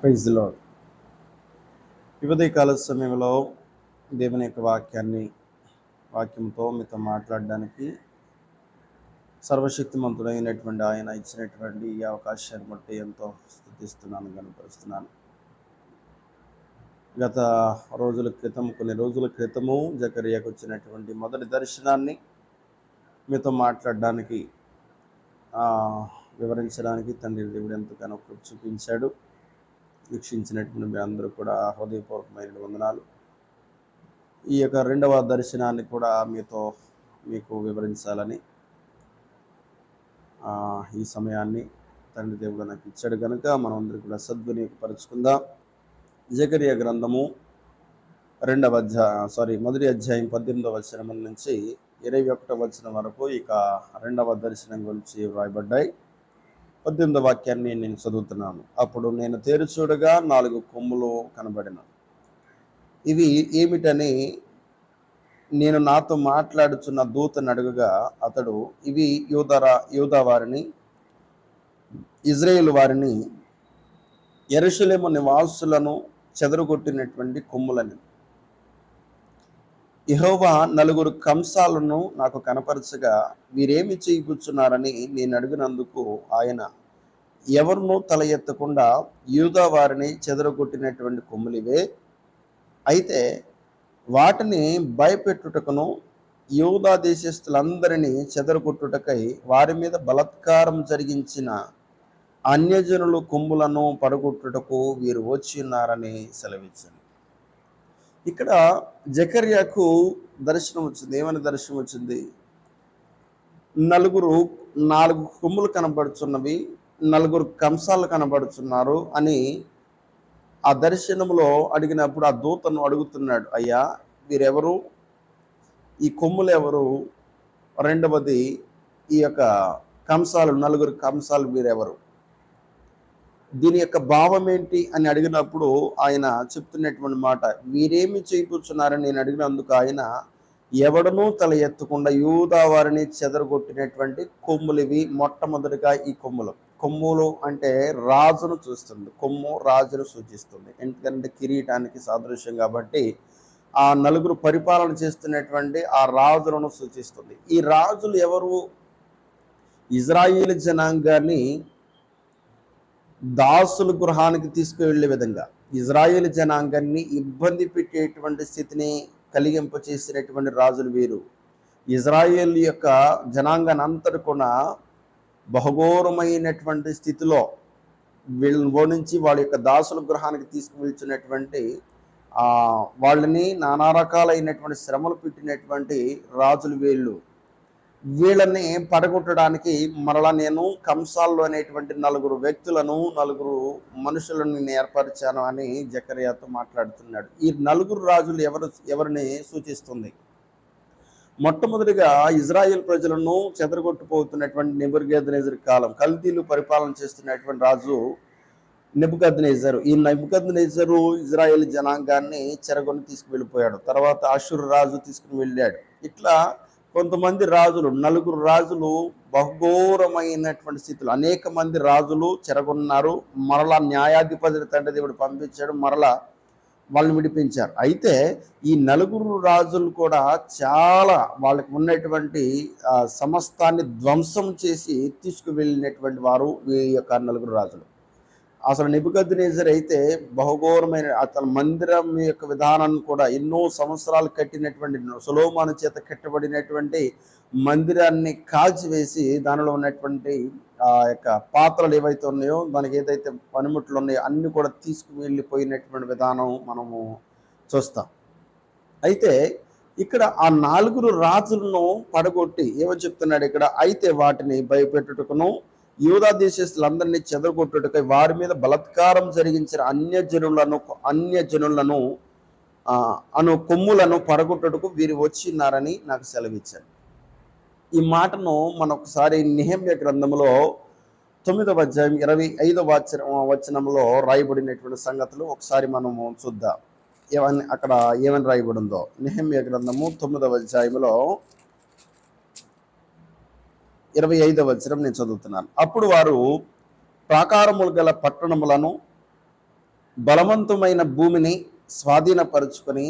Praise the lord. ఈ ఉదయకాల సమయంలో దేవుని యొక్క వాక్యంతో మీతో మాట్లాడడానికి సర్వశక్తిమంతుడైనటువంటి ఆయన ఇచ్చినటువంటి ఈ అవకాశాన్ని బట్టి ఎంతో స్తుతిస్తున్నాను, కనపరుస్తున్నాను. గత కొన్ని రోజుల క్రితము జకర్యాకు వచ్చినటువంటి మొదటి దర్శనాన్ని మీతో మాట్లాడడానికి వివరించడానికి తండ్రి దేవుడు ఎంతగానో కృప చూపించాడు. వీక్షించినటువంటి మీ అందరూ కూడా హృదయపూర్వకమైన వందనాలు. ఈ యొక్క రెండవ దర్శనాన్ని కూడా మీకు వివరించాలని ఈ సమయాన్ని తండ్రి దేవుడు నాకు ఇచ్చాడు కనుక మనం అందరూ కూడా సద్వినియోగపరుచుకుందాం. జకర్యా గ్రంథము మొదటి అధ్యాయం 18వ వచనం నుంచి 21వ వచనం వరకు ఇక రెండవ దర్శనం గురించి వ్రాయబడ్డాయి. 18వ వాక్యాన్ని నేను చదువుతున్నాను. అప్పుడు నేను తేరుచూడగా 4 కొమ్ములు కనబడిన. ఇవి ఏమిటని నేను నాతో మాట్లాడుచున్న దూతను అడుగగా అతడు, ఇవి యూదా వారిని, ఇజ్రాయేలు వారిని, యెరూషలేము నివాసులను చెదరగొట్టినటువంటి కొమ్ములని. యెహోవా 4 కంసాలను నాకు కనపరచగా, వీరేమి చేయబుచ్చున్నారని నేను అడిగినందుకు ఆయన, ఎవరినూ తల ఎత్తకుండా యూదా వారిని చెదరగొట్టినటువంటి కొమ్ములివే. అయితే వాటిని భయపెట్టుటకును యూదా దేశస్థులందరినీ చెదరగొట్టుటకై వారి మీద బలాత్కారం జరిగించిన అన్యజనులు కొమ్ములను పడగొట్టుటకు వీరు వచ్చి ఉన్నారని సెలవిచ్చాను. ఇక్కడ జకర్యాకు దర్శనం వచ్చింది. ఏమని దర్శనం వచ్చింది? 4 కొమ్ములు కనబడుచున్నవి, 4 కంసాలు కనబడుచున్నారు అని ఆ దర్శనంలో అడిగినప్పుడు ఆ దూతను అడుగుతున్నాడు, అయ్యా వీరెవరు? ఈ కొమ్ములు ఎవరు? రెండవది, ఈ యొక్క కంసాలు 4 కంసాలు వీరెవరు? దీని యొక్క భావం ఏంటి అని అడిగినప్పుడు ఆయన చెప్తున్నటువంటి మాట, వీరేమి చేయబోతున్నారని నేను అడిగినందుకు ఆయన, ఎవడనూ తల ఎత్తకుండా యూదా వారిని చెదరగొట్టినటువంటి కొమ్ములివి. మొట్టమొదటిగా ఈ కొమ్ములు అంటే రాజును చూస్తుంది. కొమ్ము రాజును సూచిస్తుంది, ఎందుకంటే కిరీటానికి సాదృశ్యం కాబట్టి ఆ 4 పరిపాలన చేస్తున్నటువంటి ఆ రాజులను సూచిస్తుంది. ఈ రాజులు ఎవరు? ఇజ్రాయేలు జనాంగాన్ని దాసుల గృహానికి తీసుకువెళ్ళే విధంగా, ఇజ్రాయేల్ జనాంగాన్ని ఇబ్బంది పెట్టేటువంటి స్థితిని కలిగింపచేసినటువంటి రాజులు వీరు. ఇజ్రాయేల్ యొక్క జనాంగాన్ని అంతటి కూడా బహుఘోరమైనటువంటి స్థితిలో వీళ్ళని ఓడించి వాళ్ళ యొక్క దాసుల గృహానికి తీసుకువెళ్తున్నటువంటి వాళ్ళని నానా రకాలైనటువంటి శ్రమలు పెట్టినటువంటి రాజులు వీళ్ళని పడగొట్టడానికి మరలా నేను కంసాల్లో అనేటువంటి 4 వ్యక్తులను, 4 మనుషులను నేను ఏర్పరిచాను అని జకర్యాతో మాట్లాడుతున్నాడు. ఈ 4 రాజులు ఎవరిని సూచిస్తుంది? మొట్టమొదటిగా ఇజ్రాయేల్ ప్రజలను చెదరగొట్టుపోతున్నటువంటి నెబుకద్నెజరు కాలం, కల్దీలు పరిపాలన చేస్తున్నటువంటి రాజు నెబుకద్నెజరు. ఈ నెబుకద్నెజరు ఇజ్రాయేల్ జనాంగాన్ని చెరగొని తీసుకువెళ్ళిపోయాడు. తర్వాత అషూరు రాజు తీసుకుని వెళ్ళాడు. ఇట్లా కొంతమంది రాజులు, 4 రాజులు బహుఘోరమైనటువంటి స్థితిలో, అనేక మంది రాజులు చెరగొన్నారు. మరలా న్యాయాధిపతి తండ్రి దేవుడు పంపించాడు, మరలా వాళ్ళని విడిపించారు. అయితే ఈ 4 రాజులు కూడా చాలా వాళ్ళకి ఉన్నటువంటి సమస్తాన్ని ధ్వంసం చేసి తీసుకువెళ్ళినటువంటి వారు ఈ యొక్క 4 రాజులు. అసలు నెబుకద్నెజరు అయితే బహుఘోరమైన అతని మందిరం యొక్క విధానాన్ని కూడా ఎన్నో సంవత్సరాలు కట్టినటువంటి, సొలొమోను చేత కట్టబడినటువంటి మందిరాన్ని కాల్చివేసి దానిలో ఉన్నటువంటి ఆ యొక్క పాత్రలు ఏవైతే ఉన్నాయో, దానికి ఏదైతే పనిముట్లు ఉన్నాయో అన్ని కూడా తీసుకువెళ్ళిపోయినటువంటి విధానం మనము చూస్తాం. అయితే ఇక్కడ ఆ 4 రాజులను పడగొట్టి ఏమని చెప్తున్నాడు ఇక్కడ? అయితే వాటిని భయపెట్టుటకును యూదా దేశస్తులందరినీ చెదరగొట్టుటకై వారి మీద బలాత్కారం జరిగించిన అన్యజనులను కొమ్ములను పడగొట్టుటకు వీరు వచ్చినారని నాకు సెలవిచ్చారు. ఈ మాటను మనం ఒకసారి నెహెమ్యా గ్రంథంలో 9వ అధ్యాయం 25వ వచనంలో రాయబడినటువంటి సంగతులు ఒకసారి మనము చూద్దాం. అక్కడ ఏమని రాయబడిందో. నెహెమ్యా గ్రంథము 9వ అధ్యాయంలో 25వ వచనం నేను చదువుతున్నాను. అప్పుడు వారు ప్రాకారములు గల పట్టణములను బలవంతమైన భూమిని స్వాధీనపరుచుకొని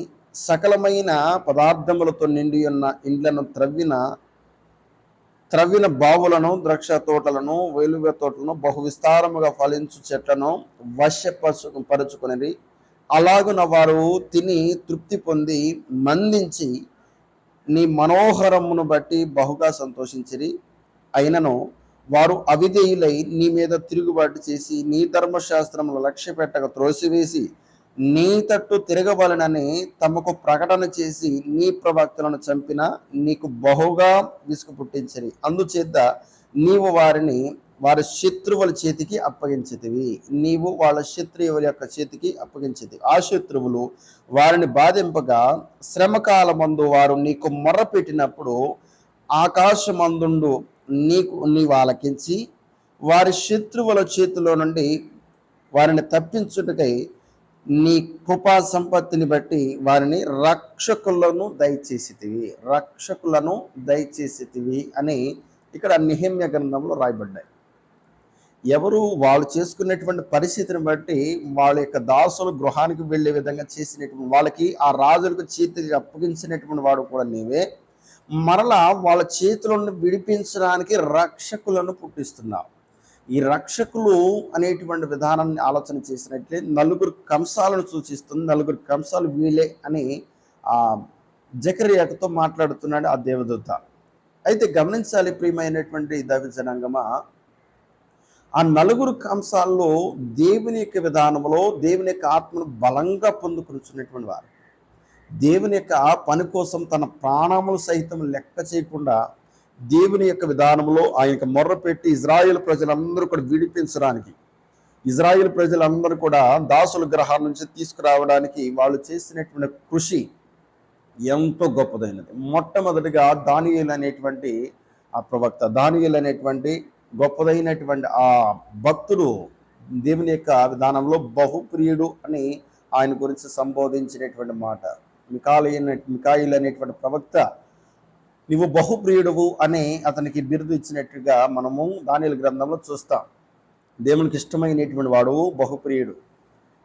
సకలమైన పదార్థములతో నిండి ఉన్న ఇండ్లను త్రవ్విన బావులను, ద్రాక్ష తోటలను, వేలువ తోటలను, బహు విస్తారముగా ఫలించు చెట్లను వశపరుచుకుని అలాగున వారు తిని తృప్తి పొంది మందించి నీ మనోహరమును బట్టి బహుగా సంతోషించిరి. అయినను వారు అవిధేయులై నీ మీద తిరుగుబాటు చేసి నీ ధర్మశాస్త్రములు లక్ష్య పెట్టక త్రోసివేసి నీ తట్టు తిరగవలనని తమకు ప్రకటన చేసి నీ ప్రవక్తలను చంపిన నీకు బహుగా విసుగు పుట్టించిరి. అందుచేత నీవు వారిని వారి శత్రువుల చేతికి అప్పగించితివి. నీవు వాళ్ళ శత్రువుల యొక్క చేతికి అప్పగించితివి. ఆ శత్రువులు వారిని బాధింపగా శ్రమకాలమందు వారు నీకు మొర్ర పెట్టినప్పుడు ఆకాశమందుండు నీవు ఆలకించి వారి శత్రువుల చేతిలో నుండి వారిని తప్పించుటకై నీ కృపా సంపత్తిని బట్టి వారిని రక్షకులను దయచేసితివి అని ఇక్కడ నెహెమ్యా గ్రంథంలో రాయబడ్డాయి. ఎవరు వాళ్ళు చేసుకున్నటువంటి పరిస్థితిని బట్టి వాళ్ళ యొక్క దాసులు గృహానికి వెళ్ళే విధంగా చేసినటువంటి వాళ్ళకి ఆ రాజులకు చేతికి అప్పగించినటువంటి వాడు కూడా నీవే. మరలా వాళ్ళ చేతులను విడిపించడానికి రక్షకులను పుట్టిస్తున్నావు. ఈ రక్షకులు అనేటువంటి విధానాన్ని ఆలోచన చేసినట్లే నలుగురు కంసాలను సూచిస్తుంది. నలుగురు కంసాలు వీలే అని జకర్యాతో మాట్లాడుతున్నాడు ఆ దేవదూత. అయితే గమనించాలి ప్రియమైనటువంటి దైవ జనాంగమా, ఆ నలుగురు కంసాల్లో దేవుని యొక్క విధానంలో దేవుని యొక్క ఆత్మను బలంగా పొందుకున్నటువంటి వారు, దేవుని యొక్క పని కోసం తన ప్రాణములు సైతం లెక్క చేయకుండా దేవుని యొక్క విధానంలో ఆయనకు మొర్రపెట్టి ఇజ్రాయేల్ ప్రజలందరూ కూడా విడిపించడానికి, ఇజ్రాయేల్ ప్రజలందరూ కూడా దాసుల గ్రహాల నుంచి తీసుకురావడానికి వాళ్ళు చేసినటువంటి కృషి ఎంతో గొప్పదైనది. మొట్టమొదటిగా దానియేలు అనేటువంటి ఆ ప్రవక్త, దానియేలు అనేటువంటి గొప్పదైనటువంటి ఆ భక్తుడు దేవుని యొక్క విధానంలో బహుప్రియుడు అని ఆయన గురించి సంబోధించినటువంటి మాట. మికాయిల్ అనేటువంటి ప్రవక్త నువ్వు బహుప్రియుడువు అని అతనికి బిరుదు ఇచ్చినట్టుగా మనము దానియేలు గ్రంథంలో చూస్తాం. దేవునికి ఇష్టమైనటువంటి వాడు బహుప్రియుడు.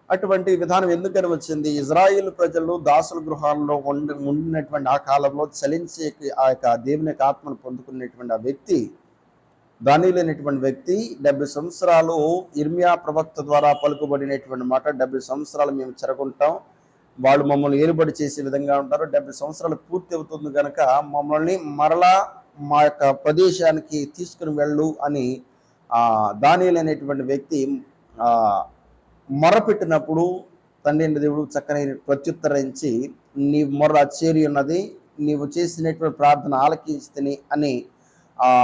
అటువంటి విధానం ఎందుకని వచ్చింది? ఇజ్రాయేల్ ప్రజలు దాసుల గృహాల్లో ఉండినటువంటి ఆ కాలంలో చలించే ఆ యొక్క దేవుని యొక్క ఆత్మను పొందుకున్నటువంటి ఆ వ్యక్తి, దానియేలు అనేటువంటి వ్యక్తి 70 సంవత్సరాలు ఇర్మియా ప్రవక్త ద్వారా పలుకుబడినటువంటి మాట, 70 సంవత్సరాలు మేము చెరకుంటాం, వాళ్ళు మమ్మల్ని ఏలుబడి చేసే విధంగా ఉంటారు, 70 సంవత్సరాలు పూర్తి అవుతుంది కనుక మమ్మల్ని మరలా మా యొక్క ప్రదేశానికి తీసుకుని వెళ్ళు అని దానియేలు అనేటువంటి వ్యక్తి మొరపెట్టినప్పుడు తండ్రి దేవుడు చక్కని ప్రత్యుత్తరించి నీ మొర్ర చేరి ఉన్నది, నీవు చేసినటువంటి ప్రార్థన ఆలకిస్తని అని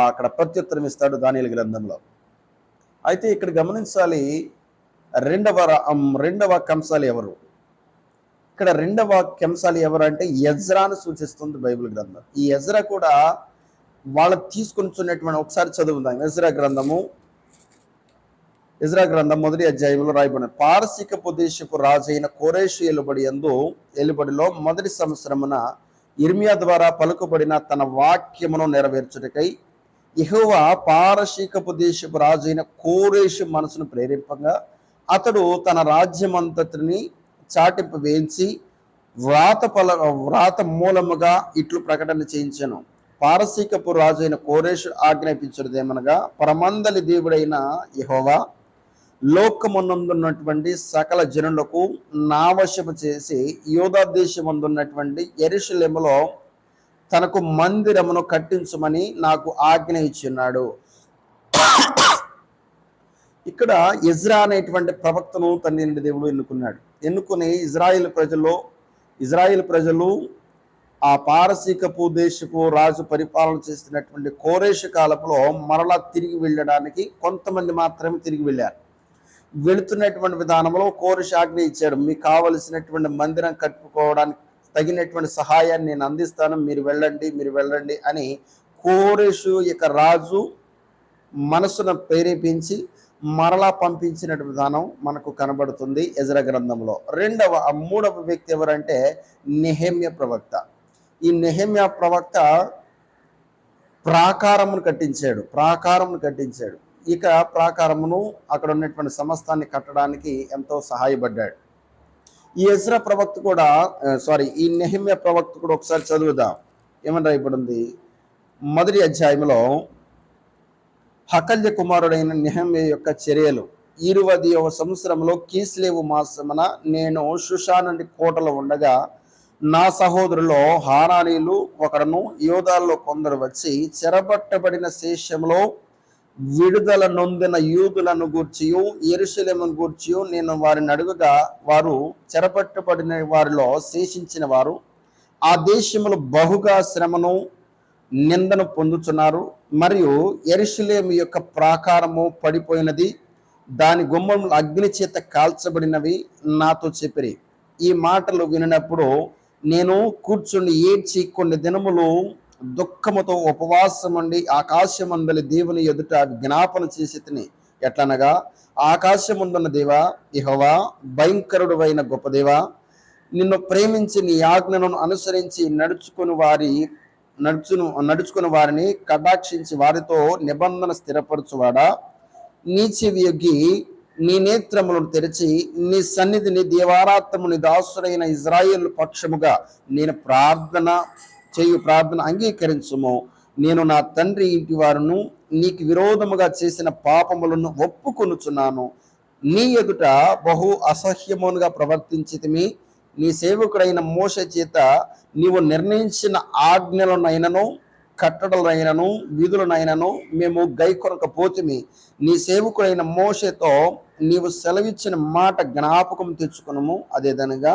అక్కడ ప్రత్యుత్తరం ఇస్తాడు దానియేలు గ్రంథంలో. అయితే ఇక్కడ గమనించాలి, రెండవ కంసాలి ఎవరు? ఇక్కడ రెండవ కంసాలి ఎవరు అంటే ఎజ్రాను సూచిస్తుంది బైబిల్ గ్రంథం. ఈ ఎజ్రా కూడా వాళ్ళు తీసుకొనిచున్నటువంటి ఒకసారి చదువుదాం. ఎజ్రా గ్రంథం 1వ అధ్యాయంలో రాయబడిన పారసీకపు దేశపు రాజైన కోరేషు ఏలుబడిలో మొదటి సంవత్సరమున ఇర్మియా ద్వారా పలుకుబడిన తన వాక్యమును నెరవేర్చుటకై యెహోవా పారసీకపు దేశపు రాజైన కోరేషు మనసును ప్రేరేపంగా అతడు తన రాజ్యమంతటిని చాటింపు వేయించి వ్రాత మూలముగా ఇట్లు ప్రకటన చేయించెను. పారసీకపు రాజైన కోరేషు ఆజ్ఞాపించుదేమనగా, పరమందలి దేవుడైన యెహోవా లోకమునందున్నటువంటి సకల జనులకు నావశము చేసి యూదా దేశమందున్నటువంటి యెరూషలేములో తనకు మందిరమును కట్టించమని నాకు ఆజ్ఞ ఇచ్చిన్నాడు. ఇక్కడ ఎజ్రా అనేటువంటి ప్రవక్తను తండ్రి దేవుడు ఎన్నుకుని ఇజ్రాయేల్ ప్రజలు ఆ పారసీకపు దేశపు రాజు పరిపాలన చేస్తున్నటువంటి కోరేషు కాలంలో మరలా తిరిగి వెళ్ళడానికి కొంతమంది మాత్రమే తిరిగి వెళ్ళారు. వెళుతున్నటువంటి విధానంలో కోరేషు ఆజ్ఞ ఇచ్చాడు, మీకు కావలసినటువంటి మందిరం కట్టుకోవడానికి తగినటువంటి సహాయాన్ని నేను అందిస్తాను, మీరు వెళ్ళండి అని కోరేషు యొక్క రాజు మనసును ప్రేరేపించి మరలా పంపించిన విధానం మనకు కనబడుతుంది ఎజ్రా గ్రంథంలో. మూడవ వ్యక్తి ఎవరంటే నెహెమ్యా ప్రవక్త. ఈ నెహెమ్యా ప్రవక్త ప్రాకారమును కట్టించాడు. ఇక ప్రాకారమును అక్కడ ఉన్నటువంటి సమస్తాన్ని కట్టడానికి ఎంతో సహాయపడ్డాడు. ఈ ఎజ్రా ప్రవక్త కూడా ఈ నెహెమ్యా ప్రవక్త కూడా ఒకసారి చదువుదాం. ఏమని రాయబడింది? మొదటి అధ్యాయంలో హకల్య కుమారుడైన నెహెమ్యా యొక్క చర్యలు. 20వ సంవత్సరంలో కీస్లేవు మాసమున నేను షుషాను కోటలో ఉండగా నా సహోదరులో హానానీలు ఒకడును యోధాల్లో కొందరు వచ్చి చెరబట్టబడిన శేషంలో విడుదల నొందిన యూదులను గూర్చియు యెరూషలేమును గూర్చియు నేను వారిని అడుగగా, వారు చెరపట్టబడిన వారిలో శేషించిన వారు ఆ దేశములో బహుగా శ్రమను నిందను పొందుతున్నారు, మరియు యెరూషలేము యొక్క ప్రాకారము పడిపోయినది, దాని గుమ్మములు అగ్ని చేత కాల్చబడినవి నాతో చెప్పిరి. ఈ మాటలు వినినప్పుడు నేను కూర్చుని ఏడ్చి కొన్ని దినములు దుఃఖముతో ఉపవాసం ఉండి ఆకాశమందలి దేవుని ఎదుట జ్ఞాపన చేసి తిని. ఎట్లనగా, ఆకాశముందున్న దేవా యెహోవా, భయంకరుడు అయిన గొప్ప దేవా, నిన్ను ప్రేమించి నీ ఆజ్ఞను అనుసరించి నడుచుకుని వారిని కటాక్షించి వారితో నిబంధన స్థిరపరచువాడా, నీ చెవి యొగ్గి నీ నేత్రములను తెరిచి నీ సన్నిధిని దేవారాత్మని దాసుడైన ఇజ్రాయేలు పక్షముగా నేను ప్రార్థన అంగీకరించుము. నేను నా తండ్రి ఇంటి వారును నీకు విరోధముగా చేసిన పాపములను ఒప్పుకొనుచున్నాను. నీ ఎదుట బహు అసహ్యముగా ప్రవర్తించితిమి. నీ సేవకుడైన మోషే చేత నీవు నిర్ణయించిన ఆజ్ఞలనైనను కట్టడలైనను విధులనైనను మేము గైకొనకపోతిమి. నీ సేవకుడైన మోషేతో నీవు సెలవిచ్చిన మాట జ్ఞాపకం తెచ్చుకునము. అదేదనగా,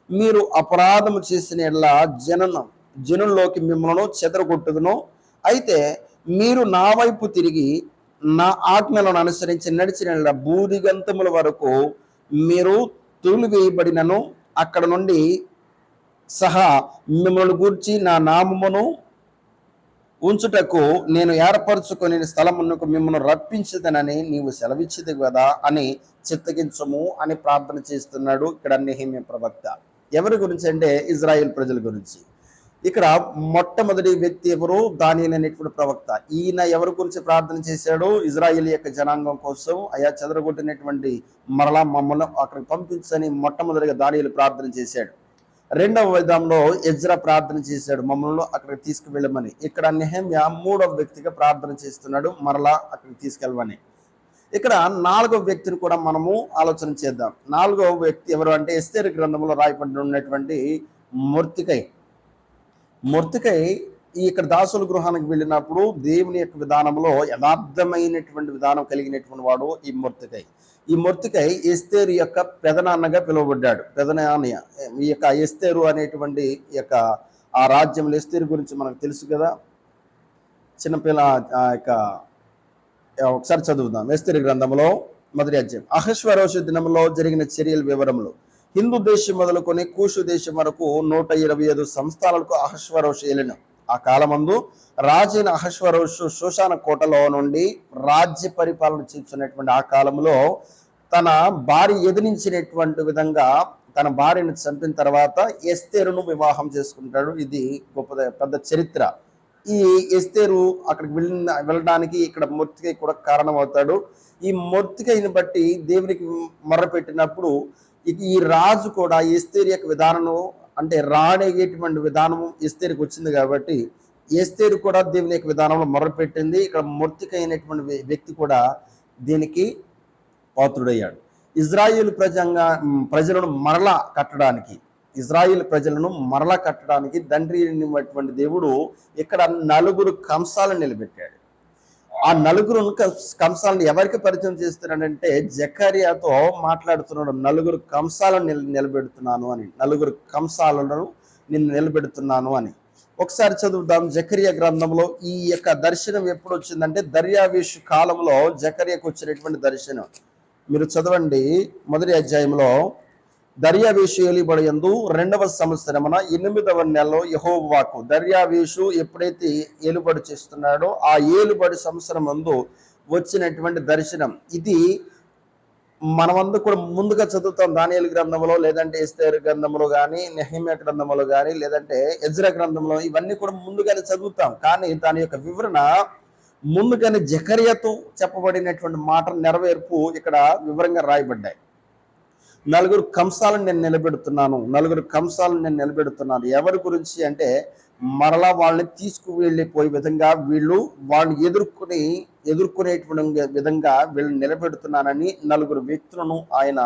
మీరు అపరాధము చేసిన ఎడల జనుల్లోకి మిమ్మల్ని చెదరగొట్టుదును. అయితే మీరు నా వైపు తిరిగి నా ఆజ్ఞలను అనుసరించి నడిచిన బూదిగంతముల వరకు మీరు తూలివేయబడినను అక్కడ నుండి సహా మిమ్మల్ని గూర్చి నా నామమును ఉంచుటకు నేను ఏర్పరచుకొని స్థలమునకు మిమ్మల్ని రప్పించదనని నీవు సెలవిచ్చిది కదా అని చిత్తగించము అని ప్రార్థన చేస్తున్నాడు ఇక్కడ నెహెమ్యా ప్రవక్త. ఎవరి గురించి అంటే ఇజ్రాయెల్ ప్రజల గురించి. ఇక్కడ మొట్టమొదటి వ్యక్తి ఎవరు? దానియేలు అనేటువంటి ప్రవక్త. ఈయన ఎవరి గురించి ప్రార్థన చేశాడు? ఇజ్రాయెల్ యొక్క జనాంగం కోసం, అయా చెదరగొట్టినటువంటి మరలా మమ్మల్ని అక్కడికి పంపించని మొట్టమొదటిగా దానియేలు ప్రార్థన చేశాడు. రెండవ విధంలో ఎజ్రా ప్రార్థన చేశాడు, మమ్మల్ని అక్కడికి తీసుకువెళ్ళమని. ఇక్కడ నెహెమ్యా మూడవ వ్యక్తిగా ప్రార్థన చేస్తున్నాడు, మరలా అక్కడికి తీసుకెళ్ళమని. ఇక్కడ నాలుగవ వ్యక్తిని కూడా మనము ఆలోచన చేద్దాం. నాలుగవ వ్యక్తి ఎవరు అంటే ఎస్తేరు గ్రంథంలో రాయబడి ఉన్నటువంటి మొర్దెకై ఇక్కడ దాసుల గృహానికి వెళ్ళినప్పుడు దేవుని యొక్క విధానంలో యథార్థమైనటువంటి విధానం కలిగినటువంటి వాడు ఈ మొర్దెకై ఎస్తేరు యొక్క పెదనాన్నగా పిలువబడ్డాడు. పెదనాన్న ఈ యొక్క ఎస్తేరు అనేటువంటి యొక్క ఆ రాజ్యంలో ఎస్తేరు గురించి మనకు తెలుసు కదా. చిన్నపిల్ల ఒకసారి చదువుదాం. ఎస్తేరు గ్రంథంలో మొదటి అధ్యాయం. అహష్వేరోషు దినంలో జరిగిన చర్యల వివరములు. హిందూ దేశం మొదలుకొని కూషు దేశం వరకు 125 సంస్థానాలకు అహష్వేరోషు ఏలిన. ఆ కాలమందు రాజైన అహష్వేరోషు షూషాను కోటలో నుండి రాజ్య పరిపాలన చేస్తున్నటువంటి ఆ కాలంలో తన భార్య ఎదిరించినటువంటి విధంగా తన భార్యను చంపిన తర్వాత ఎస్తేరును వివాహం చేసుకుంటాడు. ఇది పెద్ద చరిత్ర. ఈ ఎస్తేరు అక్కడికి వెళ్ళడానికి ఇక్కడ మొర్దెకై కూడా కారణమవుతాడు. ఈ మొర్దెకైని బట్టి దేవునికి మొర్రపెట్టినప్పుడు ఈ రాజు కూడా ఎస్తేరు యొక్క విధానం అంటే రాణేటువంటి విధానం ఎస్తేరుకి వచ్చింది కాబట్టి ఎస్తేరు కూడా దేవుని యొక్క విధానంలో మొర్రపెట్టింది. ఇక్కడ మొర్దెకై అయినటువంటి వ్యక్తి కూడా దీనికి పాత్రుడయ్యాడు. ఇజ్రాయేల్ ప్రజలను మరలా కట్టడానికి తండ్రి అయినటువంటి దేవుడు ఇక్కడ 4 కంసాలను నిలబెట్టాడు. ఆ 4 కంసాలను ఎవరికి పరిచయం చేస్తున్నాడంటే జకర్యాతో మాట్లాడుతున్నాడు. 4 కంసాలను నిలబెడుతున్నాను అని, 4 కంసాలను నిన్ను నిలబెడుతున్నాను అని. ఒకసారి చదువుదాం. జకర్యా గ్రంథంలో ఈ యొక్క దర్శనం ఎప్పుడు వచ్చిందంటే దర్యావేషు కాలంలో జకర్యాకు వచ్చినటువంటి దర్శనం. మీరు చదవండి. మొదటి అధ్యాయంలో దర్యావేషు ఏలుబడియందు 2వ సంవత్సరమున 8వ నెలలో యెహోవా వాక్కు. దర్యావేషు ఎప్పుడైతే ఏలుబడి చేస్తున్నాడో ఆ ఏలుబడి సంవత్సరం ముందు వచ్చినటువంటి దర్శనం ఇది. మనమందరూ కూడా ముందుగా చదువుతాం దానియేలు గ్రంథంలో, లేదంటే ఎస్తేరు గ్రంథంలో కానీ, నెహెమ్యా గ్రంథంలో కానీ, లేదంటే ఎజ్రా గ్రంథంలో, ఇవన్నీ కూడా ముందుగానే చదువుతాం. కానీ దాని యొక్క వివరణ ముందుగానే జకర్యాతో చెప్పబడినటువంటి మాట నెరవేర్పు ఇక్కడ వివరంగా రాయబడ్డాయి. నలుగురు కంసాలను నేను నిలబెడుతున్నాను. ఎవరి గురించి అంటే మరలా వాళ్ళని తీసుకువెళ్ళిపోయే విధంగా వాళ్ళని ఎదుర్కొనేటువంటి విధంగా వీళ్ళని నిలబెడుతున్నానని నలుగురు వ్యక్తులను ఆయన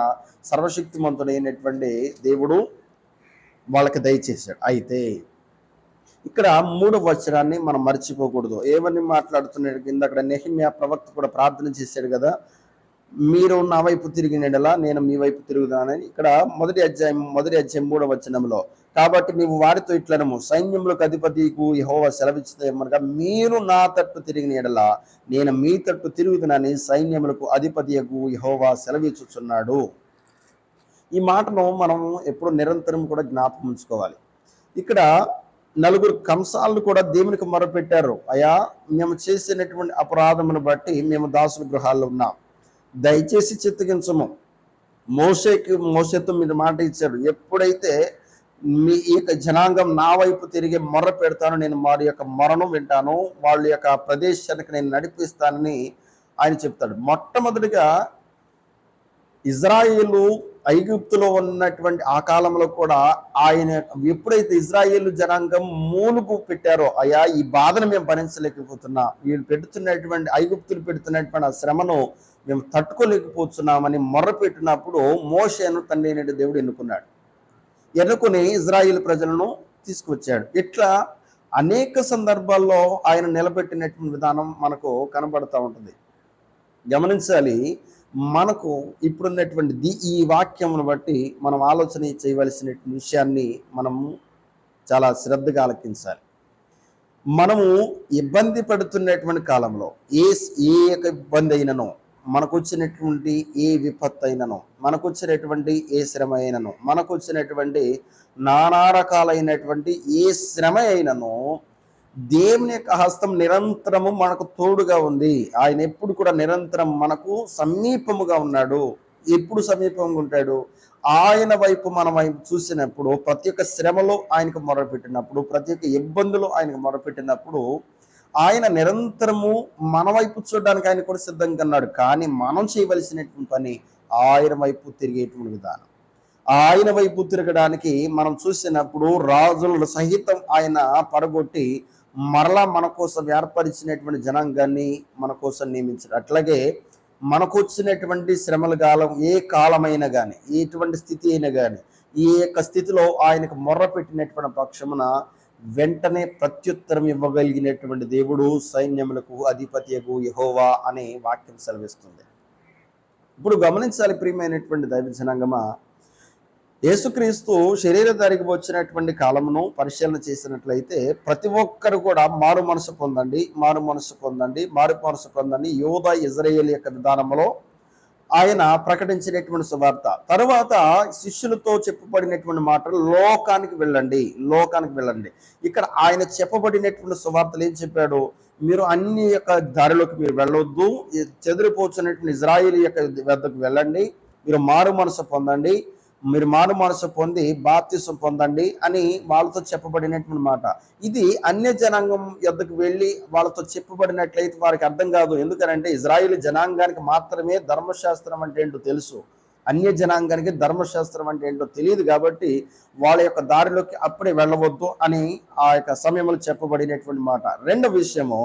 సర్వశక్తిమంతుడైనటువంటి దేవుడు వాళ్ళకి దయచేశాడు. అయితే ఇక్కడ 3వ వచనాన్ని మనం మర్చిపోకూడదు. ఏమని మాట్లాడుతున్నాడు కింద? అక్కడ నెహెమ్యా ప్రవక్త కూడా ప్రార్థన చేశాడు కదా, మీరు నా వైపు తిరిగిన యెడల నేను మీ వైపు తిరుగుతానని. ఇక్కడ మొదటి అధ్యాయం 3వ వచనంలో, కాబట్టి నీవు వారితో ఇట్లనము, సైన్యములకు అధిపతికు యెహోవా సెలవిచ్చుదేమనగా, మీరు నా తట్టు తిరిగిన యెడల నేను మీ తట్టు తిరుగుతానని సైన్యములకు అధిపతియకు యెహోవా సెలవిచ్చుచున్నాడు. ఈ మాటను మనం ఎప్పుడు నిరంతరం కూడా జ్ఞాపకం ఉంచుకోవాలి. ఇక్కడ నలుగురు కంసాలను కూడా దేవునికి మొరపెట్టారు, అయ్యా మేము చేసినటువంటి అపరాధమును బట్టి మేము దాసుల గృహాల్లో ఉన్నాం, దయచేసి చిత్తగించము. మోషేతో మీరు మాట ఇచ్చాడు, ఎప్పుడైతే మీ యొక్క జనాంగం నా వైపు తిరిగి మొర్ర పెడతాను, నేను వారి యొక్క మొరను వింటాను, వాళ్ళ యొక్క ప్రదేశానికి నేను నడిపిస్తానని ఆయన చెప్తాడు. మొట్టమొదటిగా ఇజ్రాయేలు ఐగుప్తులో ఉన్నటువంటి ఆ కాలంలో కూడా ఆయన ఎప్పుడైతే ఇజ్రాయేలు జనాంగం మూలుగు పెట్టారో, అయ్యా ఈ బాధను మేము భరించలేకపోతున్నా, వీళ్ళు ఐగుప్తులు పెడుతున్నటువంటి ఆ శ్రమను మేము తట్టుకోలేకపోతున్నామని మొర్రపెట్టినప్పుడు మోషేను తండ్రి దేవుడు ఎన్నుకుని ఇజ్రాయేల్ ప్రజలను తీసుకువచ్చాడు. ఇట్లా అనేక సందర్భాల్లో ఆయన నిలబెట్టినటువంటి విధానం మనకు కనబడుతూ ఉంటుంది. గమనించాలి. మనకు ఇప్పుడున్నటువంటి ఈ వాక్యమును బట్టి మనం ఆలోచన చేయవలసిన విషయాన్ని మనము చాలా శ్రద్ధగా ఆలకించాలి. మనము ఇబ్బంది పడుతున్నటువంటి కాలంలో ఏ ఇబ్బంది అయినను, మనకు వచ్చినటువంటి ఏ విపత్తు అయినను, మనకు వచ్చినటువంటి ఏ శ్రమ అయినను, మనకు వచ్చినటువంటి నానా రకాలైనటువంటి ఏ శ్రమ అయినను, దేవుని యొక్క హస్తం నిరంతరము మనకు తోడుగా ఉంది. ఆయన ఎప్పుడు కూడా నిరంతరం మనకు సమీపముగా ఉన్నాడు. ఎప్పుడు సమీపంగా ఉంటాడు? ఆయన వైపు మనం చూసినప్పుడు, ప్రతి ఒక్క శ్రమలో ఆయనకు మొరపెట్టినప్పుడు, ప్రతి ఒక్క ఇబ్బందులు ఆయనకు మొరపెట్టినప్పుడు ఆయన నిరంతరము మన వైపు చూడడానికి ఆయన కూడా సిద్ధంగా ఉన్నాడు. కానీ మనం చేయవలసినటువంటి పని ఆయన వైపు తిరిగేటువంటి విధానం. ఆయన వైపు తిరగడానికి మనం చూసినప్పుడు రాజుల సహితం ఆయన పడగొట్టి మరలా మన కోసం ఏర్పరిచినటువంటి జనాంగాన్ని మన కోసం నియమించాడు. అట్లాగే మనకు వచ్చినటువంటి శ్రమల కాలం ఏ కాలమైనా కానీ, ఎటువంటి స్థితి అయినా కానీ, ఈ యొక్క స్థితిలో ఆయనకు మొర్ర పెట్టినటువంటి పక్షమున వెంటనే ప్రత్యుత్తరం ఇవ్వగలిగినటువంటి దేవుడు సైన్యములకు అధిపతియగు యెహోవా అనే వాక్యం సెలవిస్తుంది. ఇప్పుడు గమనించాలి ప్రియమైనటువంటి దైవ జనాంగమా, యేసుక్రీస్తు శరీరధారికి వచ్చినటువంటి కాలమును పరిశీలన చేసినట్లయితే ప్రతి ఒక్కరు కూడా మారు మనసు పొందండి యోధ ఇజ్రాయేల్ యొక్క విధానంలో ఆయన ప్రకటించినటువంటి సువార్త. తరువాత శిష్యులతో చెప్పబడినటువంటి మాటలు లోకానికి వెళ్ళండి. ఇక్కడ ఆయన చెప్పబడినటువంటి సువార్తలు ఏం చెప్పాడు? మీరు అన్ని యొక్క దారిలోకి మీరు వెళ్ళొద్దు, చెదిరిపోతున్నటువంటి ఇజ్రాయేల్ యొక్క వద్దకు వెళ్ళండి, మీరు మారు మనసు పొంది బాప్తిసం పొందండి అని వాళ్ళతో చెప్పబడినటువంటి మాట. ఇది అన్య జనాంగం యొద్దకు వెళ్ళి వాళ్ళతో చెప్పబడినట్లయితే వారికి అర్థం కాదు. ఎందుకనంటే ఇజ్రాయేల్ జనాంగానికి మాత్రమే ధర్మశాస్త్రం అంటే ఏంటో తెలుసు, అన్య జనాంగానికి ధర్మశాస్త్రం అంటే ఏంటో తెలియదు. కాబట్టి వాళ్ళ యొక్క దారిలోకి అప్పుడే వెళ్ళవద్దు అని ఆ యొక్క సమయంలో చెప్పబడినటువంటి మాట. రెండవ విషయము,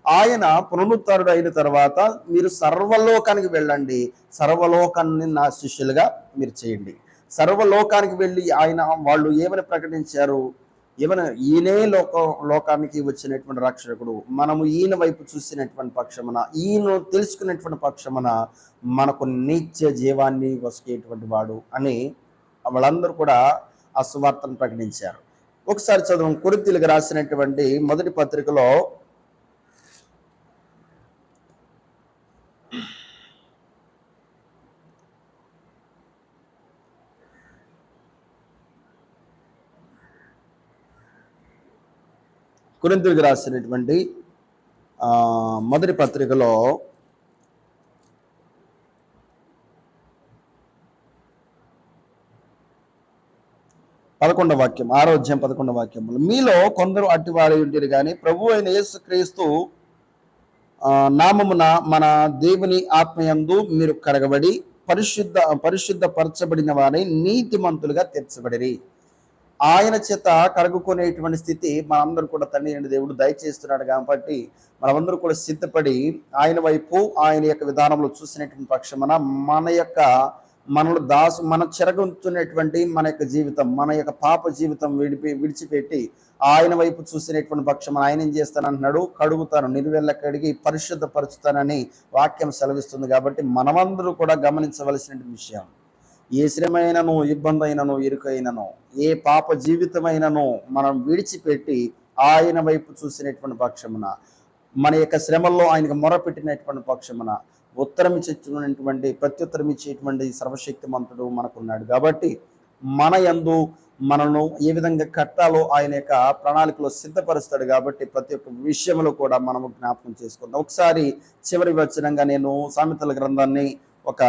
ఆయన పునరుద్ధరుడు అయిన తర్వాత మీరు సర్వలోకానికి వెళ్ళండి, సర్వలోకాన్ని నా శిష్యులుగా మీరు చేయండి. సర్వలోకానికి వెళ్ళి వాళ్ళు ఏమని ప్రకటించారు? ఈయనే లోకానికి వచ్చినటువంటి రక్షకుడు, మనము ఈయన వైపు చూసినటువంటి పక్షమున, ఈయన తెలుసుకున్నటువంటి పక్షమున మనకు నిత్య జీవాన్ని వసుకేటువంటి వాడు అని వాళ్ళందరూ కూడా ఆ సువార్తను ప్రకటించారు. ఒకసారి చదువు కొరింథీయులకు రాసినటువంటి మొదటి పత్రికలో కొరింథీయులకు రాసినటువంటి మొదటి పత్రికలో 11వ వాక్యం, 6వ అధ్యాయం 11వ వాక్యం, మీలో కొందరు అట్టివారు ఉంటారు కానీ ప్రభు అయిన యేసుక్రీస్తు నామమున మన దేవుని ఆత్మయందు మీరు కడగబడి పరిశుద్ధపరచబడిన వారై నీతిమంతులుగా తీర్చబడిరి. ఆయన చేత కడుగుకునేటువంటి స్థితి మనందరూ కూడా తండ్రి అయిన దేవుడు దయచేస్తున్నాడు. కాబట్టి మనమందరూ కూడా సిద్ధపడి ఆయన వైపు ఆయన యొక్క విధానంలో చూసినటువంటి పక్షమున మన చెరగొంటున్నటువంటి మన యొక్క జీవితం, మన యొక్క పాప జీవితం విడిచిపెట్టి ఆయన వైపు చూసినటువంటి పక్షం ఆయన ఏం చేస్తానంటున్నాడు, కడుగుతాను, నిలువెల్ల కడిగి పరిశుద్ధపరుచుతానని వాక్యం సెలవిస్తుంది. కాబట్టి మనమందరూ కూడా గమనించవలసిన విషయం, ఏ శ్రమైనను, ఇబ్బంది అయినను, ఇరుకైనను, ఏ పాప జీవితమైనను మనం విడిచిపెట్టి ఆయన వైపు చూసినటువంటి పక్షమున, మన యొక్క శ్రమల్లో ఆయనకు మొరపెట్టినటువంటి పక్షమున ఉత్తరం ఇచ్చేటువంటి ప్రత్యుత్తరం ఇచ్చేటువంటి సర్వశక్తిమంతుడు మనకున్నాడు. కాబట్టి మన యందు మనను ఏ విధంగా కట్టాలో ఆయన యొక్క ప్రణాళికలో సిద్ధపరుస్తాడు. కాబట్టి ప్రతి ఒక్క విషయంలో కూడా మనము జ్ఞాపకం చేసుకుందాం. ఒకసారి చివరి వచనంగా నేను సామెతల గ్రంథాన్ని ఒక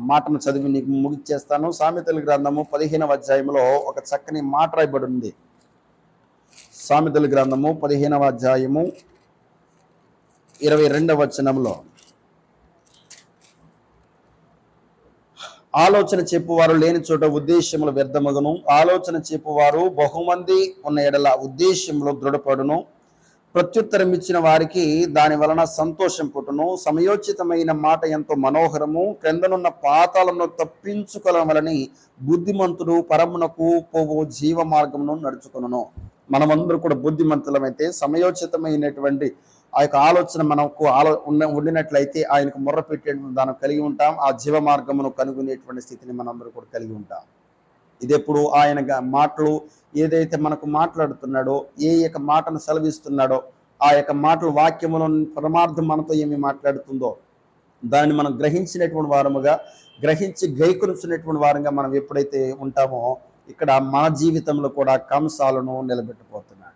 మాటను చదివి నీకు ముగిచ్చేస్తాను. సామెతల గ్రంథము 15వ అధ్యాయంలో ఒక చక్కని మాట రాయబడి ఉంది. సామెతల గ్రంథము 15వ అధ్యాయము 22వ వచనంలో, ఆలోచన చెప్పువారు లేని చోట ఉద్దేశములు వ్యర్థమగును, ఆలోచన చెప్పువారు బహుమంది ఉన్న ఎడల ఉద్దేశంలో దృఢపడును, ప్రత్యుత్తరం ఇచ్చిన వారికి దాని వలన సంతోషం పుట్టును, సమయోచితమైన మాట ఎంతో మనోహరము, క్రిందనున్న పాతాళమును తప్పించుకోవాలని బుద్ధిమంతుడు పరమునకు పోవు జీవ మార్గమును నడుచుకొనును. మనమందరూ కూడా బుద్ధిమంతులమైతే సమయోచితమైనటువంటి ఆ యొక్క ఆలోచన మనకు ఉండినట్లయితే ఆయనకు మొర్ర పెట్టే దాన్ని కలిగి ఉంటాం. ఆ జీవ మార్గమును కనుగొనేటువంటి స్థితిని మనందరూ కూడా కలిగి ఉంటాం. ఇదెప్పుడు ఆయన మాటలు ఏదైతే మనకు మాట్లాడుతున్నాడో, ఏ యొక్క మాటను సెలవిస్తున్నాడో, ఆ యొక్క మాటలు వాక్యములో పరమార్థం మనతో ఏమి మాట్లాడుతుందో దాన్ని మనం గ్రహించినటువంటి వారముగా, గ్రహించి గైకొనిచ్చినటువంటి వారంగా మనం ఎప్పుడైతే ఉంటామో, ఇక్కడ మన జీవితంలో కూడా కంసాలను నిలబెట్టిపోతున్నాడు.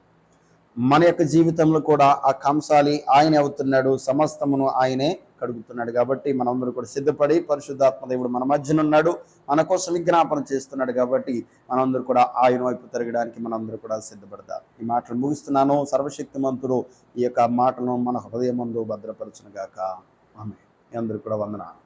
మన యొక్క జీవితంలో కూడా ఆ కంసాలి ఆయనే అవుతున్నాడు, సమస్తమును ఆయనే కడుగుతున్నాడు. కాబట్టి మనందరూ కూడా సిద్ధపడి, పరిశుద్ధాత్మ దేవుడు మన మధ్యన ఉన్నాడు, మన కోసం విజ్ఞాపన చేస్తున్నాడు. కాబట్టి మనందరూ కూడా ఆయన వైపు తిరగడానికి మనందరూ కూడా సిద్ధపడతాం. ఈ మాటలు ముగిస్తున్నాను. సర్వశక్తిమంతుడు ఈ యొక్క మాటలను మన హృదయమందు భద్రపరచును గాక. ఆమేన్. అందరూ కూడా వందనాలు.